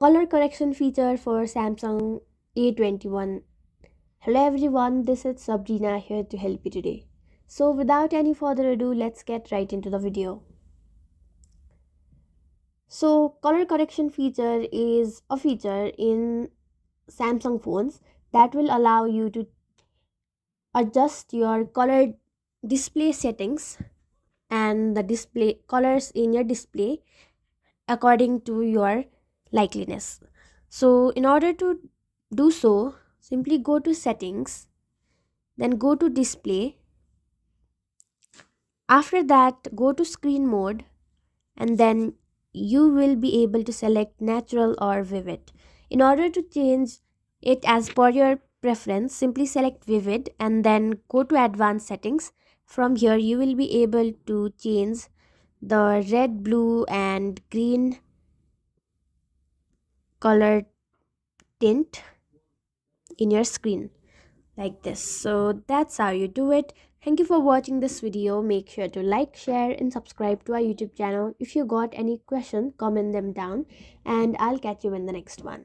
Color correction feature for Samsung A21. Hello everyone, this is Sabrina here to help you today. So without any further ado, let's get right into the video. So color correction feature is a feature in Samsung phones that will allow you to adjust your color display settings and the display colors in your display according to your likeliness. So in order to do so, simply go to settings, then go to display. After that, go to screen mode, and then you will be able to select natural or vivid. In order to change it as per your preference, simply select vivid and then go to advanced settings. From here, you will be able to change the red, blue, and green color tint in your screen like this. So that's how you do it. Thank you for watching this video. Make sure to like, share, and subscribe to our YouTube channel. If you got any question, comment them down, and I'll catch you in the next one.